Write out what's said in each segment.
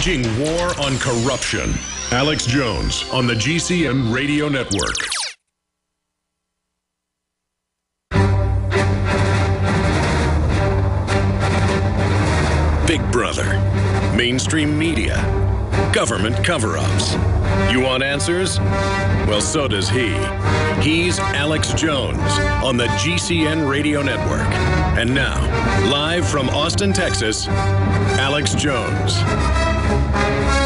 Waging war on corruption. Alex Jones on the GCN Radio Network. Big Brother, mainstream media, government cover-ups. You want answers? Well, so does he. He's Alex Jones on the GCN Radio Network. And now, live from Austin, Texas, Alex Jones.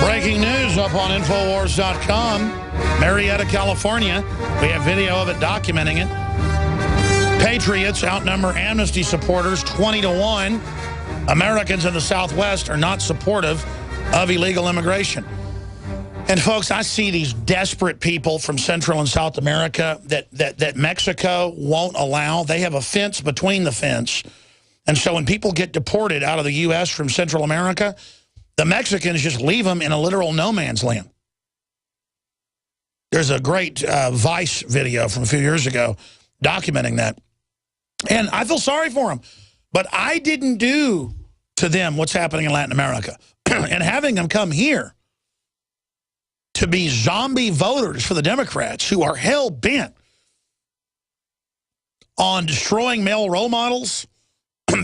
Breaking news up on Infowars.com. Marietta, California. We have video of it documenting it. Patriots outnumber Amnesty supporters 20-1. Americans in the Southwest are not supportive of illegal immigration. And folks, I see these desperate people from Central and South America that Mexico won't allow. They have a fence between the fence. And so when people get deported out of the U.S. from Central America, the Mexicans just leave them in a literal no man's land. There's a great Vice video from a few years ago documenting that. And I feel sorry for them. But I didn't do to them what's happening in Latin America. And having them come here to be zombie voters for the Democrats who are hell-bent on destroying male role models,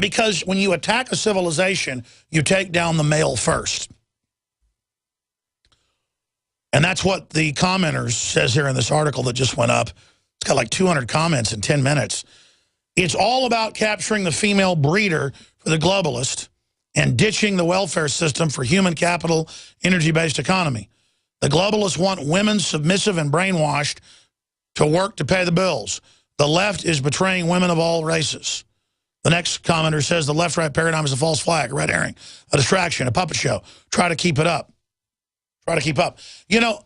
because when you attack a civilization, you take down the male first. And that's what the commenters says here in this article that just went up. It's got like 200 comments in 10 minutes. It's all about capturing the female breeder for the globalist and ditching the welfare system for human capital, energy-based economy. The globalists want women submissive and brainwashed to work to pay the bills. The left is betraying women of all races. The next commenter says the left-right paradigm is a false flag, a red herring, a distraction, a puppet show. Try to keep it up. Try to keep up. You know,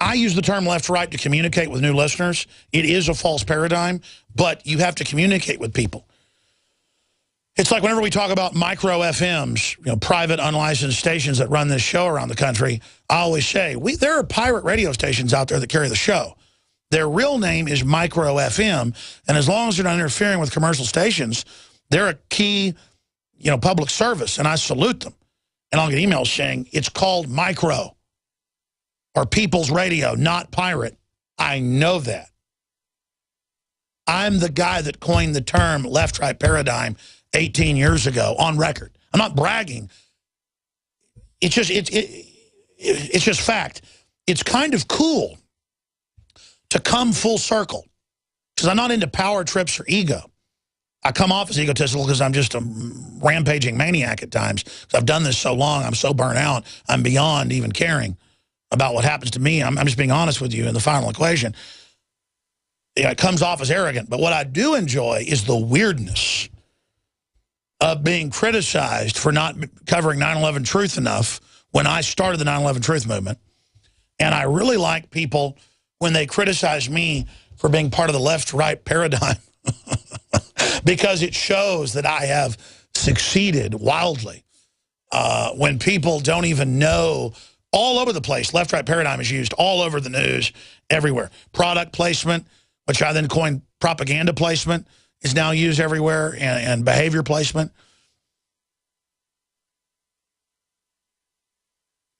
I use the term left-right to communicate with new listeners. It is a false paradigm, but you have to communicate with people. It's like whenever we talk about micro FMs, you know, private unlicensed stations that run this show around the country, I always say, there are pirate radio stations out there that carry the show. Their real name is micro FM, and as long as they're not interfering with commercial stations, they're a key, you know, public service, and I salute them. And I'll get emails saying, it's called micro or people's radio, not pirate. I know that. I'm the guy that coined the term left-right paradigm 18 years ago on record. I'm not bragging. It's just fact. It's kind of cool to come full circle because I'm not into power trips or ego. I come off as egotistical because I'm just a rampaging maniac at times. Because I've done this so long, I'm so burnt out, I'm beyond even caring about what happens to me. I'm just being honest with you in the final equation. It comes off as arrogant, but what I do enjoy is the weirdness of being criticized for not covering 9/11 truth enough when I started the 9/11 truth movement. And I really like people when they criticize me for being part of the left-right paradigm because it shows that I have succeeded wildly. When people don't even know, all over the place, left-right paradigm is used all over the news, everywhere. Product placement, which I then coined propaganda placement, is now used everywhere, and behavior placement.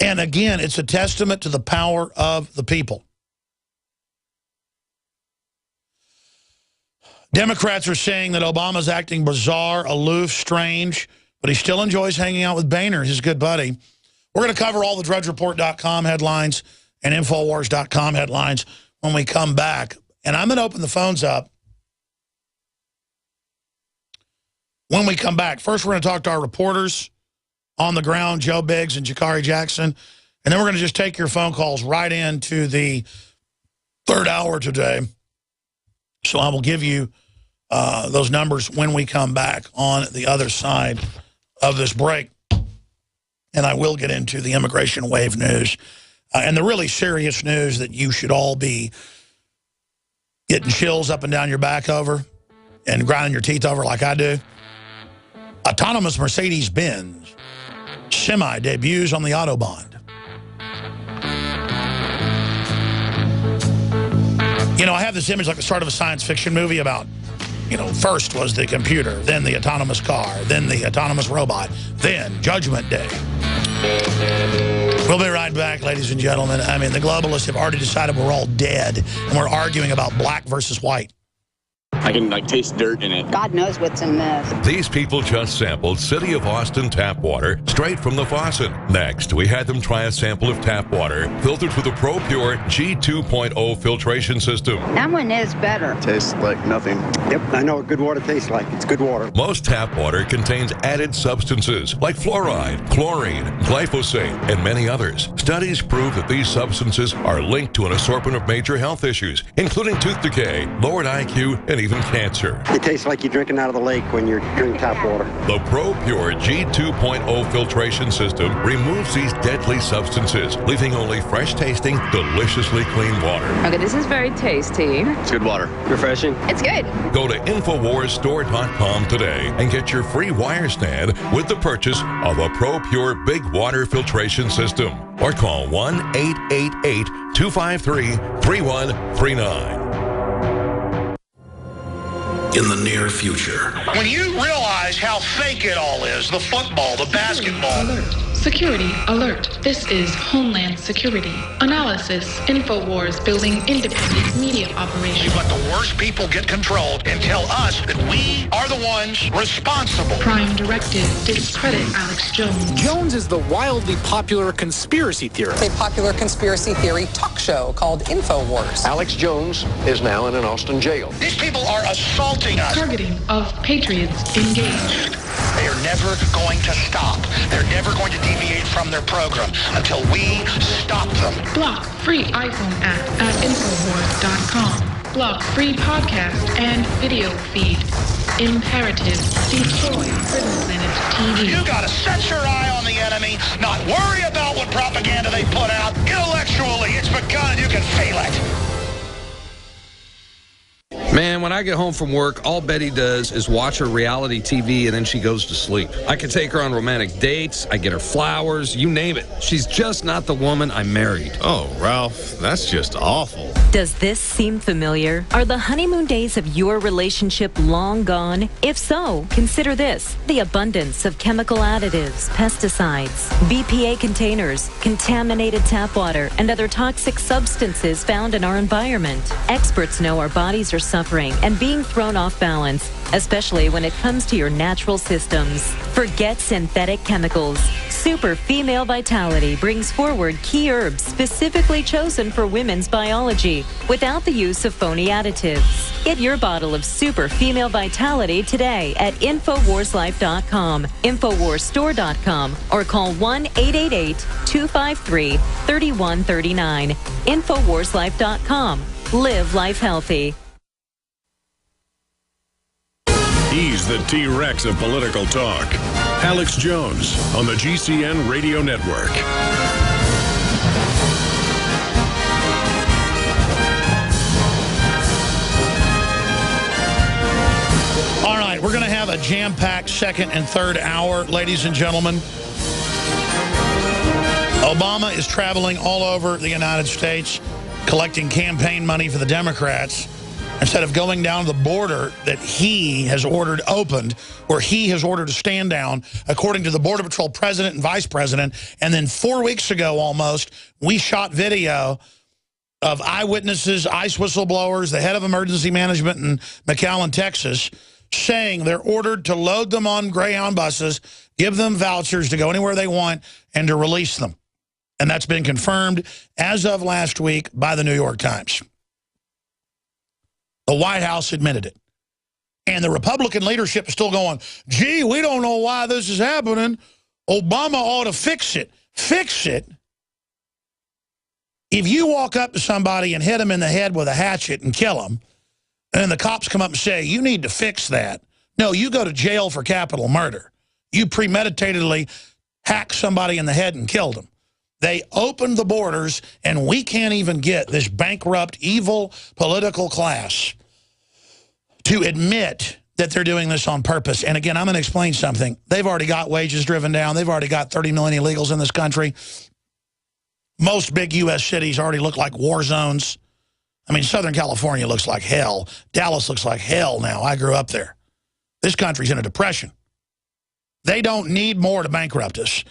And again, it's a testament to the power of the people. Democrats are saying that Obama's acting bizarre, aloof, strange, but he still enjoys hanging out with Boehner, his good buddy. We're going to cover all the DrudgeReport.com headlines and Infowars.com headlines when we come back. And I'm going to open the phones up when we come back. First, we're going to talk to our reporters on the ground, Joe Biggs and Jakari Jackson. And then we're going to just take your phone calls right into the third hour today. So I will give you those numbers when we come back on the other side of this break. And I will get into the immigration wave news and the really serious news that you should all be getting chills up and down your back over and grinding your teeth over like I do. Autonomous Mercedes-Benz semi debuts on the Autobahn. You know, I have this image like the start of a science fiction movie about, you know, first was the computer, then the autonomous car, then the autonomous robot, then Judgment Day. We'll be right back, ladies and gentlemen. I mean, the globalists have already decided we're all dead, and we're arguing about black versus white. I can, taste dirt in it. God knows what's in this. These people just sampled City of Austin tap water straight from the faucet. Next, we had them try a sample of tap water filtered through the ProPure G2.0 filtration system. That one is better. Tastes like nothing. Yep, I know what good water tastes like. It's good water. Most tap water contains added substances like fluoride, chlorine, glyphosate, and many others. Studies prove that these substances are linked to an assortment of major health issues, including tooth decay, lowered IQ, and even cancer. It tastes like you're drinking out of the lake when you're drinking tap water. The ProPure G2.0 filtration system removes these deadly substances, leaving only fresh-tasting, deliciously clean water. Okay, this is very tasty. It's good water. Refreshing. It's good. Go to InfoWarsStore.com today and get your free wire stand with the purchase of a ProPure Big Water Filtration System. Or call 1-888-253-3139. In the near future. When you realize how fake it all is, the football, the basketball. Alert. Security alert. This is Homeland Security. Analysis. InfoWars building independent media We operations. let the worst people get control and tell us that we are the ones responsible. Prime directive. Discredit Alex Jones. Jones is the wildly popular conspiracy theorist. A popular conspiracy theory talk show called InfoWars. Alex Jones is now in an Austin jail. These people are assaulting us. Targeting of patriots engaged. They are never going to stop. They're never going to deviate from their program until we stop them. Block free iPhone app at Infowars.com. Block free podcast and video feed. Imperative. Destroy Prison Planet TV. You gotta set your eye on the enemy, not worry about what propaganda they put out. Intellectually, it's begun. You can feel it. Man, when I get home from work, all Betty does is watch her reality TV and then she goes to sleep. I can take her on romantic dates, I get her flowers, you name it. She's just not the woman I married. Oh, Ralph, that's just awful. Does this seem familiar? Are the honeymoon days of your relationship long gone? If so, consider this: the abundance of chemical additives, pesticides, BPA containers, contaminated tap water, and other toxic substances found in our environment. Experts know our bodies are suffering and being thrown off balance, especially when it comes to your natural systems. Forget synthetic chemicals. Super Female Vitality brings forward key herbs specifically chosen for women's biology without the use of phony additives. Get your bottle of Super Female Vitality today at InfoWarsLife.com, InfoWarsStore.com, or call 1-888-253-3139. InfoWarsLife.com. Live life healthy. He's the T-Rex of political talk. Alex Jones on the GCN Radio Network. All right, we're going to have a jam-packed second and third hour, ladies and gentlemen. Obama is traveling all over the United States, collecting campaign money for the Democrats, instead of going down to the border that he has ordered opened, or he has ordered to stand down, according to the Border Patrol president and vice president. And then 4 weeks ago almost, we shot video of eyewitnesses, ICE whistleblowers, the head of emergency management in McAllen, Texas, saying they're ordered to load them on Greyhound buses, give them vouchers to go anywhere they want, and to release them. And that's been confirmed as of last week by the New York Times. The White House admitted it. And the Republican leadership is still going, gee, we don't know why this is happening. Obama ought to fix it. Fix it? If you walk up to somebody and hit them in the head with a hatchet and kill them, and then the cops come up and say, you need to fix that. No, you go to jail for capital murder. You premeditatedly hacked somebody in the head and killed them. They opened the borders, and we can't even get this bankrupt, evil political class to admit that they're doing this on purpose. And again, I'm going to explain something. They've already got wages driven down. They've already got 30 million illegals in this country. Most big U.S. cities already look like war zones. I mean, Southern California looks like hell. Dallas looks like hell now. I grew up there. This country's in a depression. They don't need more to bankrupt us.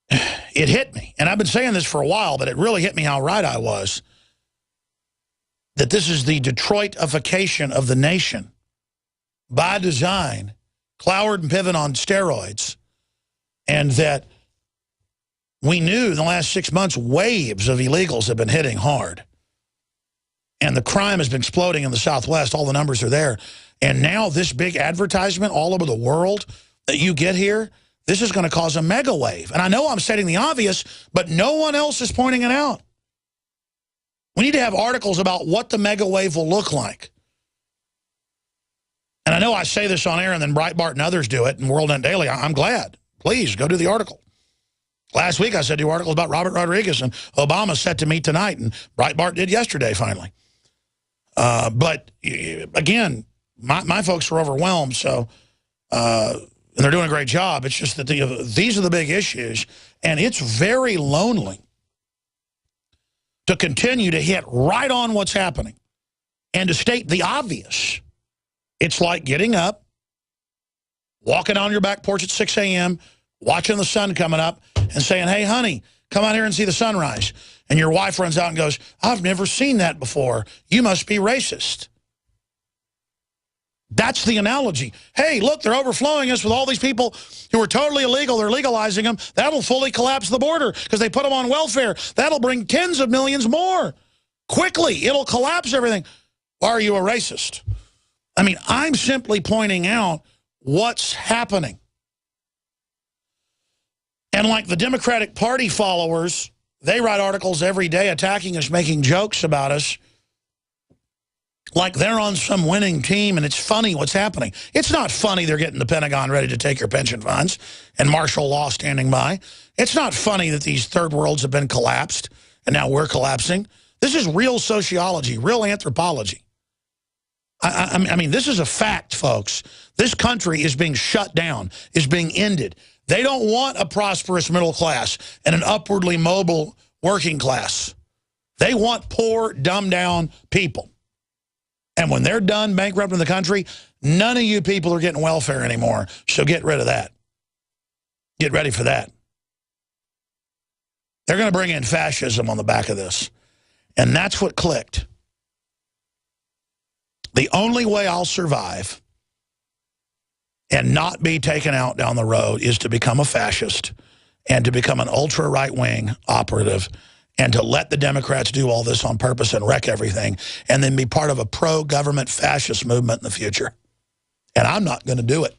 it hit me. And I've been saying this for a while, but it really hit me how right I was. That this is the Detroitification of the nation. By design, Cloward and Piven on steroids. And that we knew in the last 6 months, waves of illegals have been hitting hard. And the crime has been exploding in the Southwest. All the numbers are there. And now this big advertisement all over the world that you get here, this is going to cause a mega wave. And I know I'm stating the obvious, but no one else is pointing it out. We need to have articles about what the mega wave will look like. And I know I say this on air and then Breitbart and others do it and World Net Daily. I'm glad. Please go do the article. Last week I said do articles about Robert Rodriguez and Obama's set to meet tonight, and Breitbart did yesterday finally. But again, my folks are overwhelmed, so and they're doing a great job. It's just that these are the big issues, and it's very lonely to continue to hit right on what's happening and to state the obvious. It's like getting up, walking on your back porch at 6 a.m., watching the sun coming up and saying, hey, honey, come out here and see the sunrise. And your wife runs out and goes, I've never seen that before. You must be racist. That's the analogy. Hey, look, they're overflowing us with all these people who are totally illegal. They're legalizing them. That'll fully collapse the border because they put them on welfare. That'll bring tens of millions more. Quickly, it'll collapse everything. Why are you a racist? I mean, I'm simply pointing out what's happening. And like the Democratic Party followers, they write articles every day attacking us, making jokes about us, like they're on some winning team and it's funny what's happening. It's not funny they're getting the Pentagon ready to take your pension funds and martial law standing by. It's not funny that these third worlds have been collapsed and now we're collapsing. This is real sociology, real anthropology. I mean, this is a fact, folks. This country is being shut down, is being ended. They don't want a prosperous middle class and an upwardly mobile working class. They want poor, dumbed-down people. And when they're done bankrupting the country, none of you people are getting welfare anymore. So get rid of that. Get ready for that. They're going to bring in fascism on the back of this. And that's what clicked. The only way I'll survive and not be taken out down the road is to become a fascist and to become an ultra right-wing operative and to let the Democrats do all this on purpose and wreck everything and then be part of a pro-government fascist movement in the future. And I'm not going to do it.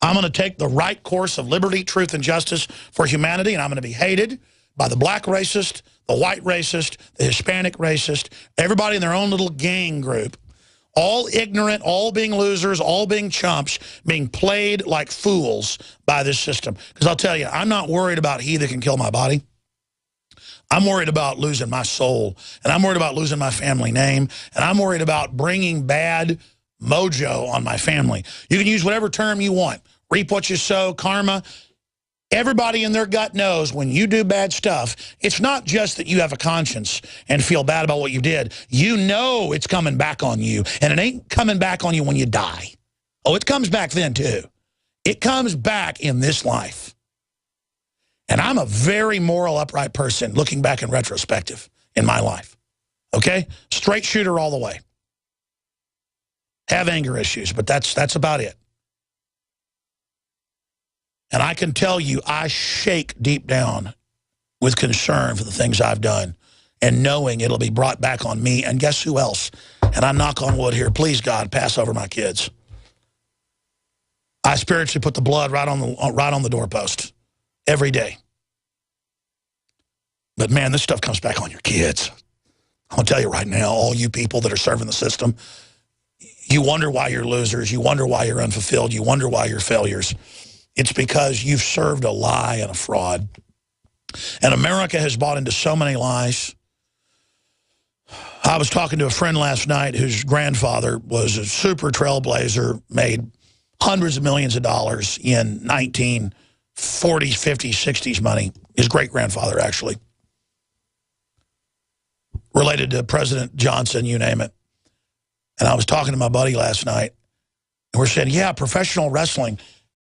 I'm going to take the right course of liberty, truth, and justice for humanity, and I'm going to be hated by the black racist, the white racist, the Hispanic racist, everybody in their own little gang group, all ignorant, all being losers, all being chumps, being played like fools by this system. Because I'll tell you, I'm not worried about he that can kill my body. I'm worried about losing my soul, and I'm worried about losing my family name, and I'm worried about bringing bad mojo on my family. You can use whatever term you want. Reap what you sow, karma. Everybody in their gut knows when you do bad stuff, it's not just that you have a conscience and feel bad about what you did. You know it's coming back on you, and it ain't coming back on you when you die. Oh, it comes back then too. It comes back in this life. And I'm a very moral, upright person looking back in retrospective in my life. Okay? Straight shooter all the way. Have anger issues, but that's about it. And I can tell you, I shake deep down with concern for the things I've done and knowing it'll be brought back on me. And guess who else? And I knock on wood here. Please, God, pass over my kids. I spiritually put the blood right on the doorpost every day. But, man, this stuff comes back on your kids. I'll tell you right now, all you people that are serving the system, you wonder why you're losers. You wonder why you're unfulfilled. You wonder why you're failures. It's because you've served a lie and a fraud. And America has bought into so many lies. I was talking to a friend last night whose grandfather was a super trailblazer, made hundreds of millions of dollars in 1940s, 50s, 60s money. His great-grandfather, actually. Related to President Johnson, you name it. And I was talking to my buddy last night, and we're saying, yeah, professional wrestling